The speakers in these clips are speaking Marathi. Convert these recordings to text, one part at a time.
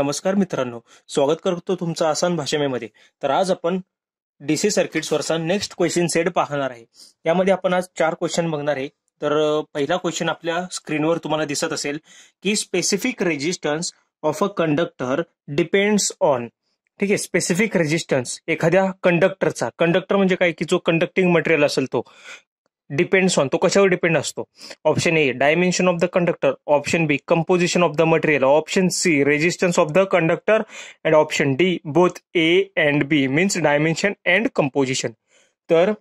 नमस्कार मित्रांनो, स्वागत करतो तुमचं आसान भाषेमध्ये. तर आज आपण डीसी सर्किट्सवरचा नेक्स्ट क्वेश्चन सेट पाहणार आहे. यामध्ये आपण आज 4 क्वेश्चन बघणार आहे. तर पहिला क्वेश्चन आपल्या स्क्रीनवर तुम्हाला दिसत असेल की specific resistance of a conductor depends on. ठीक आहे, स्पेसिफिक रेजिस्टन्स एखाद्या कंडक्टरचा, कंडक्टर म्हणजे काय की जो कंडक्टिंग मटेरियल असेल तो डिपेंड्स ऑन, तो कशावर डिपेंड असतो. Option A dimension of the conductor, option B composition of the material, option C resistance of the conductor and option D both A and B means dimension and composition. तर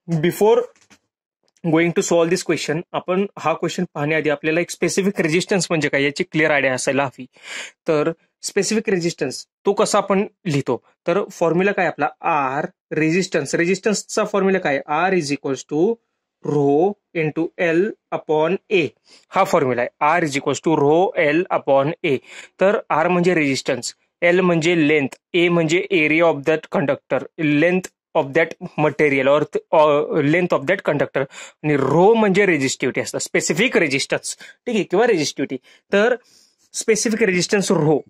before going to solve this question, आपण हा क्वेश्चन पाहण्याआधी आपल्याला एक स्पेसिफिक रेजिस्टन्स म्हणजे काय याची क्लिअर आयडिया असायला हवी. तर स्पेसिफिक रेजिस्टन्स तो कसा आपण लिहितो, तर फॉर्म्युला काय आपला आर रेजिस्टन्स, रेजिस्टन्सचा फॉर्म्युला काय R is equals to rho into L upon A. हा फॉर्म्युला आहे, R is equals to rho L upon A. तर आर म्हणजे रेजिस्टन्स, एल म्हणजे लेंथ, ए म्हणजे area of that conductor, length of that material और लेंथ ऑफ दॅट कंडक्टर, आणि रो म्हणजे रेजिस्टिव्हिटी असतं, स्पेसिफिक रेजिस्टन्स. ठीक आहे, किंवा रेजिस्टिव्हिटी. तर स्पेसिफिक रेजिस्टन्स रो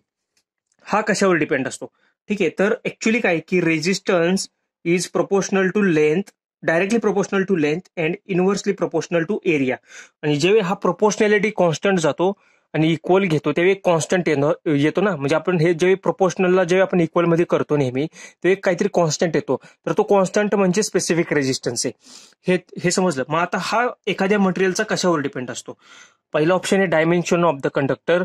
हा कशावर डिपेंड असतो. ठीक आहे, तर ऍक्च्युली काय की resistance is proportional to length, directly proportional to length and inversely proportional to area. आणि जेव्हा हा प्रोपोर्शनॅलिटी कॉन्स्टंट जातो आणि इक्वल घेतो त्यावेळी कॉन्स्टंट येतो ना, म्हणजे आपण हे जेव्हा प्रोपोर्शनलला जेव्हा आपण इक्वल मध्ये करतो नेहमी तेव्हा काहीतरी कॉन्स्टंट येतो, तर तो कॉन्स्टंट म्हणजे स्पेसिफिक रेजिस्टन्स आहे. हे समजलं. मग आता हा एखाद्या मटेरियलचा कशावर डिपेंड असतो. पहिला ऑप्शन आहे डायमेन्शन ऑफ द कंडक्टर,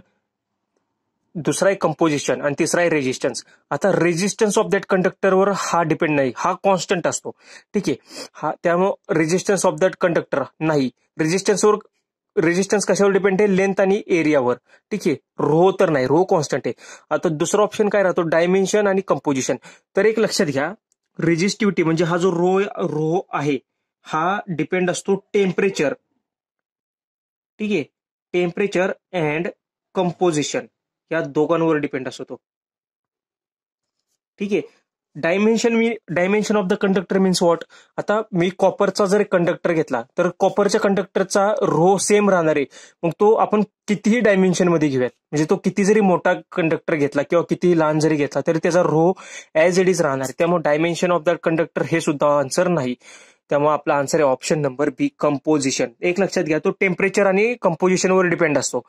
दुसरा आहे कंपोजिशन आणि तिसरा आहे रेजिस्टन्स. आता रेजिस्टन्स ऑफ दॅट कंडक्टरवर हा डिपेंड नाही, हा कॉन्स्टंट असतो. ठीक आहे, हा त्यामुळे रेजिस्टन्स ऑफ दॅट कंडक्टर नाही. रेजिस्टन्स कशावर डिपेंड आहे, लेंथ आणि एरियावर. ठीक आहे, रो तर नाही, रो कॉन्स्टंट आहे. आता दुसरा ऑप्शन काय राहतो, डायमेन्शन आणि कंपोजिशन. तर एक लक्षात घ्या, रेजिस्टिव्हिटी म्हणजे हा जो रो आहे हा डिपेंड असतो टेम्परेचर. ठीक आहे, टेम्परेचर अँड कंपोजिशन या दोघांवर डिपेंड असतो तो. ठीक आहे, dimension of the conductor means what. आता मी कॉपरचा जर कंडक्टर घेतला तर कॉपरच्या कंडक्टरचा रो सेम राहणार आहे. मग तो आपण कितीही डायमेन्शन मध्ये घेऊयात, म्हणजे तो किती जरी मोठा कंडक्टर घेतला किंवा कितीही लहान जरी घेतला तरी त्याचा रो ऍज इट इज राहणार. त्यामुळे डायमेन्शन ऑफ द कंडक्टर हे सुद्धा आन्सर नाही. त्यामुळे आपला आन्सर आहे ऑप्शन नंबर बी कंपोजिशन. एक लक्षात घ्या, तो टेम्परेचर आणि कंपोजिशनवर डिपेंड असतो.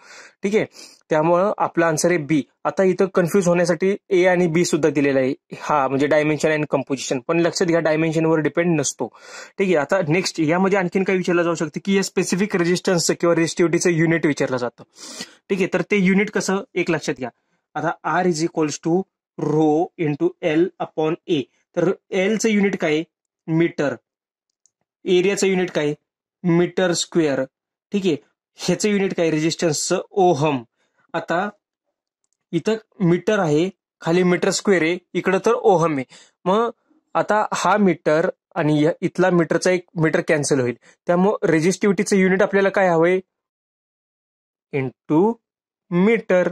ठीक आहे, त्यामुळं आपला आन्सर आहे बी. आता इथं कन्फ्युज होण्यासाठी ए आणि बी सुद्धा दिलेला आहे, हा म्हणजे डायमेन्शन अँड कंपोजिशन, पण लक्षात घ्या डायमेन्शनवर डिपेंड नसतो. ठीक आहे, आता नेक्स्ट यामध्ये आणखीन काय विचारलं जाऊ शकते की या स्पेसिफिक रेजिस्टन्स किंवा रेजिस्टिव्हिटीचं युनिट विचारलं जातं. ठीक आहे, तर ते युनिट कसं एक लक्षात घ्या. आता R is equals to rho into L upon A. तर एलचं युनिट काय, मीटर. एरियाचं युनिट काय, मीटर स्क्वेअर. ठीक आहे, ह्याचं युनिट काय, रेजिस्टन्सचं ओहम. आता इथं मीटर आहे, खाली मीटर स्क्वेअर आहे, इकडं तर ओहम आहे. मग आता हा मीटर आणि इथला मीटरचा एक मीटर कॅन्सल होईल, त्यामुळे रेजिस्टिव्हिटीचं युनिट आपल्याला काय हवंय, इंटू मीटर.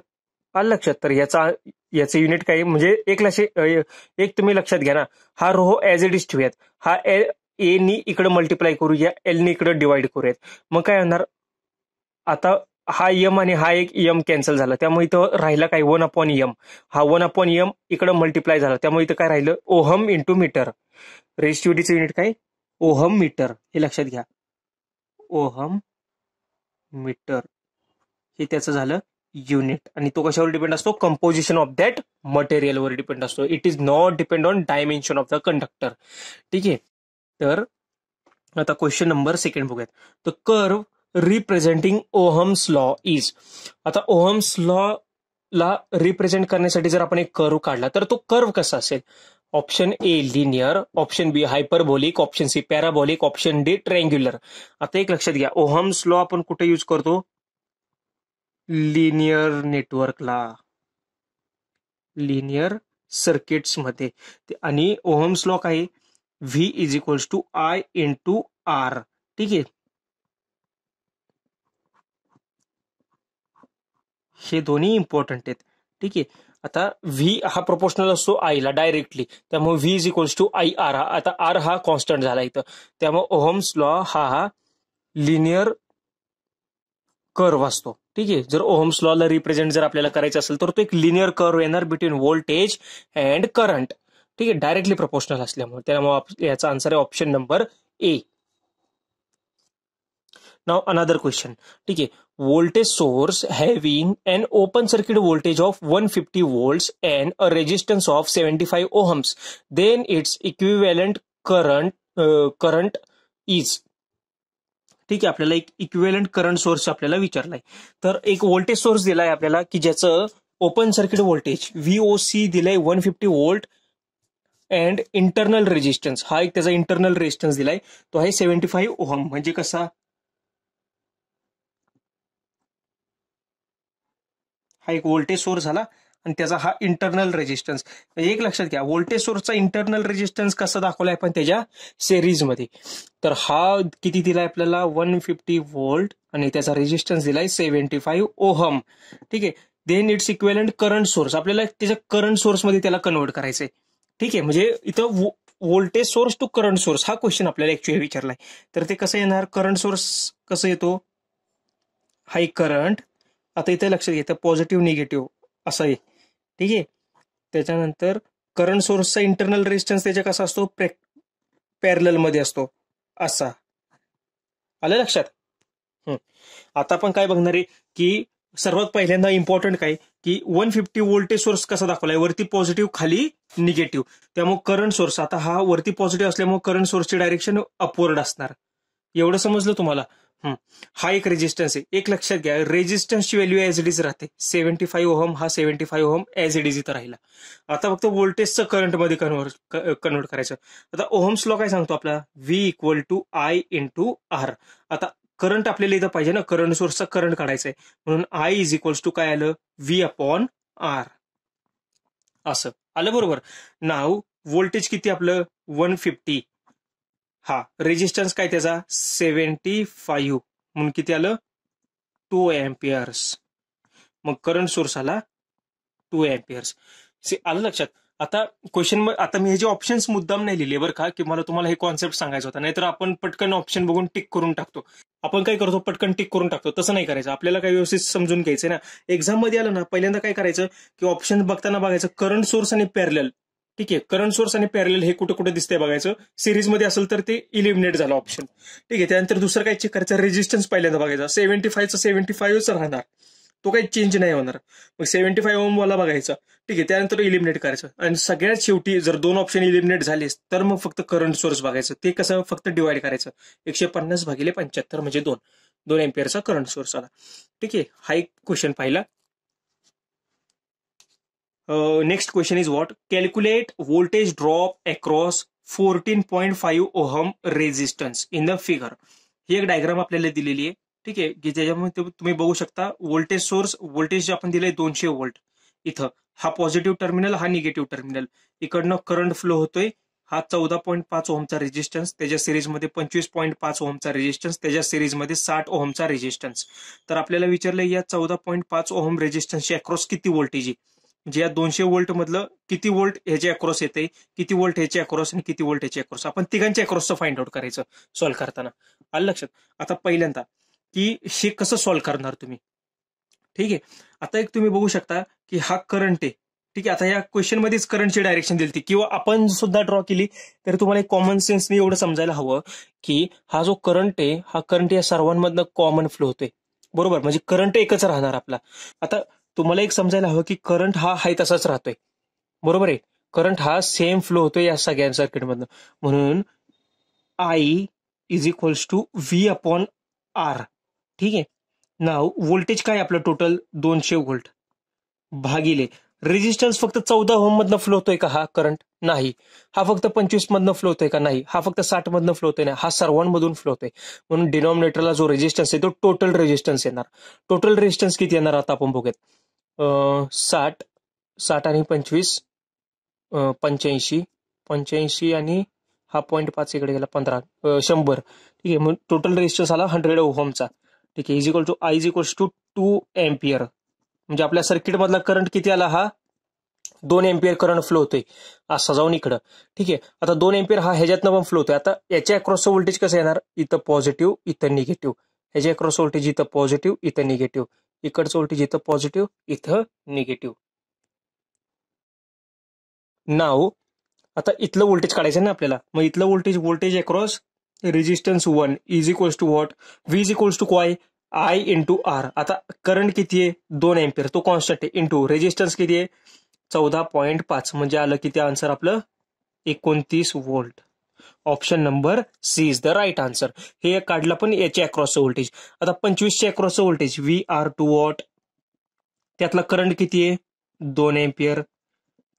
आलं लक्षात. तर याचं युनिट काय म्हणजे एक तुम्ही लक्षात घ्या ना, हा रो ऍज इट इज ठेवूयात, हा ए नी इकडे मल्टिप्लाय करूया, एल नी इकडे डिवाइड करूयात. मग काय होणार, आता हा यम आणि हा एक यम कॅन्सल झाला, त्यामुळे इथं राहिला काय 1/m. हा 1/m इकडे मल्टिप्लाय झाला, त्यामुळे इथं काय राहिलं, ओहम इंटू मीटर. रेजिस्टिव्हिटीचं युनिट काय, ओहम मीटर. हे लक्षात घ्या, ओहम मीटर हे त्याचं झालं युनिट. आणि तो कशावर डिपेंड असतो, कंपोजिशन ऑफ दॅट मटेरियलवर डिपेंड असतो. It is not depend on dimension of the conductor. ठीक आहे, तर आता क्वेश्चन नंबर 2 बघूयात. तर curve representing Ohm's law is. आता ओहम्स लॉ ला रिप्रेझेंट करण्यासाठी जर आपण एक कर्व काढला तर तो कर्व कसा असेल. Option A linear, option B hyperbolic, option C parabolic, option D triangular. आता एक लक्षात घ्या, ओहम्स लॉ आपण कुठे यूज करतो, लिनियर नेटवर्कला, लिनियर सर्किट्स मध्ये. आणि ओहम्स लॉ काय, V is equals to I into R. ठीक आहे, हे दोन्ही इम्पॉर्टंट आहेत. ठीक आहे, आता व्ही हा प्रोपोर्शनल असतो आयला डायरेक्टली, त्यामुळे V is equals to I R. आता आर हा कॉन्स्टंट झाला इथं, त्यामुळे ओहम्स लॉ हा लिनियर कर्व असतो. ठीक आहे, जर ओहम्स लॉला रिप्रेझेंट जर आपल्याला करायचं असेल तर तो एक लिनियर कर्व येणार बिटवीन व्होल्टेज अँड करंट. ठीक आहे, डायरेक्टली प्रपोर्शनल असल्यामुळे, त्यामुळे याचा आन्सर आहे option number A. Now another question. ठीक आहे, voltage source having an open circuit voltage of 150 volts and a resistance of 75 ohms, then its equivalent current is. ठीक आहे, आपल्याला एक इक्विव्हॅलंट करंट सोर्स आपल्याला विचारलाय. तर एक व्होल्टेज सोर्स दिलाय आपल्याला की ज्याचं ओपन सर्किट व्होल्टेज VOC दिलाय 150 व्होल्ट अँड इंटरनल रेजिस्टन्स, हा एक त्याचा इंटरनल रेजिस्टन्स दिलाय, तो आहे 75 ओहम. म्हणजे कसा, हा एक व्होल्टेज सोर्स झाला आणि त्याचा हा इंटरनल रेजिस्टन्स. म्हणजे एक लक्षात घ्या, व्होल्टेज सोर्सचा इंटरनल रेजिस्टन्स कसा दाखवलाय आपण त्याच्या सिरीजमध्ये. तर हा किती दिलाय आपल्याला 150 व्होल्ट आणि त्याचा रेजिस्टन्स दिलाय 75 ओहम. ठीक आहे, then it's equivalent current source, आपल्याला त्याच्या करंट सोर्समध्ये त्याला कन्वर्ट करायचंय. ठीक आहे, म्हणजे इथं voltage source to current source हा क्वेश्चन आपल्याला ऍक्च्युअली विचारलाय. तर ते कसं येणार, करंट सोर्स कसं येतो, हा एक करंट, आता इथे लक्षात घ्या पॉझिटिव्ह निगेटिव्ह असं आहे. ठीक आहे, त्याच्यानंतर करंट सोर्सचा इंटरनल रेजिस्टन्स त्याच्या कसा असतो, पॅरलल मध्ये असतो असा. आलं लक्षात. आता आपण काय बघणार आहे की सर्वात पहिल्यांदा इम्पॉर्टंट काय की 150 व्होल्टेज सोर्स कसा दाखवलाय, वरती पॉझिटिव्ह खाली निगेटिव्ह. त्यामुळे करंट सोर्स, आता हा वरती पॉझिटिव्ह असल्यामुळे करंट सोर्सची डायरेक्शन अपवर्ड असणार. एवढं समजलं तुम्हाला. हा एक रेजिस्टन्स आहे. एक लक्षात घ्या, रेजिस्टन्सची व्हॅल्यू ऍज इट इज राहते. 75 ओहम, हा 75 ओहम ऍज इट इज इथं राहिला. आता फक्त व्होल्टेजचं करंटमध्ये कन्वर्ट करायचं. आता ओहम्स लॉ काय सांगतो आपला, V equal to I into R. आता करंट आपल्याला इथं पाहिजे ना, करंट सोर्सचा करंट काढायचा आहे, म्हणून I इज इक्वल्स टू काय आलं, V अपॉन R असं आलं. बरोबर. नाव व्होल्टेज किती आपलं 150, हा रेजिस्टन्स काय त्याचा 75, म्हणून किती आलं 2 एम्पियर्स. मग करंट सोर्स आला 2 एम्पियर्स. आलं लक्षात. आता क्वेश्चन, आता मी हे जे ऑप्शन्स मुद्दाम नाही लिहिले बरं का, की मला तुम्हाला हे कॉन्सेप्ट सांगायचं होता, नाहीतर आपण पटकन ऑप्शन बघून टिक करून टाकतो. आपण काय करतो, पटकन टिक करून टाकतो. तसं नाही करायचं, आपल्याला काही व्यवस्थित समजून घ्यायचं ना. एक्झाम मध्ये आलं ना, पहिल्यांदा काय करायचं की ऑप्शन बघताना बघायचं करंट सोर्स आणि पॅरलल. ठीक आहे, करंट सोर्स आणि पॅरलल हे कुठे कुठे दिसतंय बघायचं. सिरीजमध्ये असेल तर ते इलिमिनेट झालं ऑप्शन. ठीक आहे, त्यानंतर दुसरं काय चेक करायचं, रेजिस्टन्स पहिल्यांदा बघायचा. 75चा 75च राहणार, तो काही चेंज नाही होणार. मग 75 ओहम वाला बघायचा. ठीक आहे, त्यानंतर इलिमिनेट करायचं. आणि सगळ्यात शेवटी जर दोन ऑप्शन इलिमिनेट झालेस तर मग फक्त करंट सोर्स बघायचं. ते कसं, फक्त डिवाइड करायचं. 150 भागिले 75 म्हणजे 2 एम्पियरचा करंट सोर्स आला. ठीक आहे, हा एक क्वेश्चन पाहिला. Next question is what, calculate voltage drop across 14.5 ohm resistance in the figure. ही एक डायग्राम आपल्याला दिलेली आहे. ठीक आहे, की ज्याच्यामध्ये तुम्ही बघू शकता व्होल्टेज सोर्स, व्होल्टेज आपण दिलंय 200 व्होल्ट. इथं हा पॉझिटिव्ह टर्मिनल, हा निगेटिव्ह टर्मिनल. इकडनं करंट फ्लो होतोय. हा 14.5 ओहमचा रेजिस्टन्स, त्याच्या सिरीजमध्ये 25.5 ओहमचा रेजिस्टन्स, त्याच्या सिरीजमध्ये 60 ओहमचा रेजिस्टन्स. तर आपल्याला विचारलं या 14.5 ओहम रेजिस्टन्सच्या अक्रॉस किती व्होल्टेज आहे, म्हणजे या 200 व्होल्ट मधलं किती व्होल्ट ह्याच्या अक्रॉस येते, किती व्होल्ट ह्याच्या अक्रॉस आणि किती व्होल्ट ह्याच्या अक्रॉस. आपण तिघांच्या अक्रॉसचं फाइंड आउट करायचं सॉल्व्ह करताना. आलं लक्षात. आता पहिल्यांदा की हे कसं सॉल्व्ह करणार तुम्ही. ठीक आहे, आता एक तुम्ही बघू शकता की हा करंट आहे. ठीक आहे, आता या क्वेश्चन मध्येच करंटची डायरेक्शन दिली किंवा आपण सुद्धा ड्रॉ केली तर तुम्हाला एक कॉमन सेन्सने एवढं समजायला हवं की हा जो करंट आहे, हा करंट या सर्वांमधनं कॉमन फ्लो होतोय. बरोबर, म्हणजे करंट एकच राहणार आपला. आता तुम्हाला एक समजायला हवं की करंट हा हाय तसाच राहतोय. बरोबर आहे, करंट हा सेम फ्लो होतोय या सगळ्या सर्किटमधनं. म्हणून I is equals to V upon R. ठीक आहे, नाव व्होल्टेज काय आपलं टोटल 200 व्होल्ट भागिले रेजिस्टन्स फक्त 14 ओहम मधनं फ्लो होतोय का हा करंट, नाही. हा फक्त 25 मधनं फ्लो होतोय का, नाही. हा फक्त 60 मधनं फ्लो होतोय, नाही. हा सर्वांमधून फ्लो होतोय. म्हणून डिनॉमिनेटरला जो रेजिस्टन्स आहे तो टोटल रेजिस्टन्स येणार. टोटल रेजिस्टन्स किती येणार आता आपण बघूयात. 60 आणि 25 85 आणि हा 0.5 इकडे गेला 15 100. ठीक आहे, मग टोटल रेजिस्टन्स आला 100 ओहमचा. ठीक आहे, is equal to I is equals to 2 ampere. म्हणजे आपल्या सर्किट मधला करंट किती आला, हा 2 एम्पियर करंट फ्लो होतोय असा जाऊन इकडं. ठीक आहे, आता 2 एम्पियर हा ह्याच्यातनं पण फ्लो होतोय. आता याच्या अक्रॉसचं व्होल्टेज कसं येणार, इथं पॉझिटिव्ह इथं निगेटिव्ह. ह्याच्या अक्रॉस व्होल्टेज इथं पॉझिटिव्ह इथं निगेटिव्ह. इकडचं व्होल्टेज इथं पॉझिटिव्ह, इथं निगेटिव्ह. नाव आता इथलं व्होल्टेज काढायचं ना आपल्याला. मग इथलं voltage across resistance 1 is equals to what, V is equals to काय, आय इंटू आर. आता करंट किती आहे 2 एम्पियर, तो कॉन्स्टंट आहे, इंटू रेजिस्टन्स किती आहे 14.5, म्हणजे आलं किती आन्सर आपलं 29 volt. Option number C is the right answer. हे काढलं पण याच्या अक्रॉसचं व्होल्टेज. आता 25च्या अक्रॉसचं voltage V R two what, त्यातला करंट किती आहे 2 एम्पियर,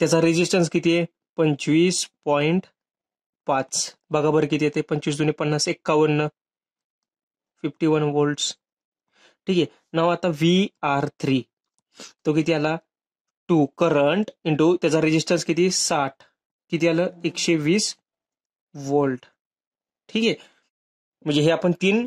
त्याचा रेजिस्टन्स किती आहे 25.5. बघा बरं किती येते, 25 दुने 50, 51 व्होल्ट. ठीक आहे. नाव आता व्ही आर 3 तो किती आला 2 करंट इंटू त्याचा रेजिस्टन्स किती 60, किती आलं 120 व्होल्ट. ठीक आहे. म्हणजे हे आपण तीन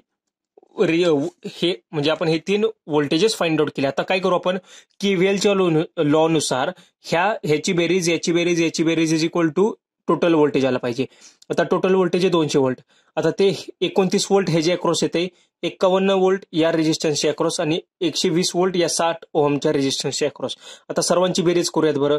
हे तीन व्होल्टेजेस फाइंड आउट केले. आता काय करू आपण, केव्हीएलच्या लॉ नुसार ह्याची बेरीज याची बेरीज याची बेरीज is equal to total voltage आला पाहिजे. आता टोटल व्होल्टेज आहे 200 व्होल्ट. आता ते 29 व्होल्ट हे जे अक्रॉस येते, 51 व्होल्ट या रेजिस्टन्सच्या अक्रॉस आणि 120 व्होल्ट या 60 ओहमच्या रेजिस्टन्सच्या अक्रॉस. आता सर्वांची बेरीज करूयात बरं.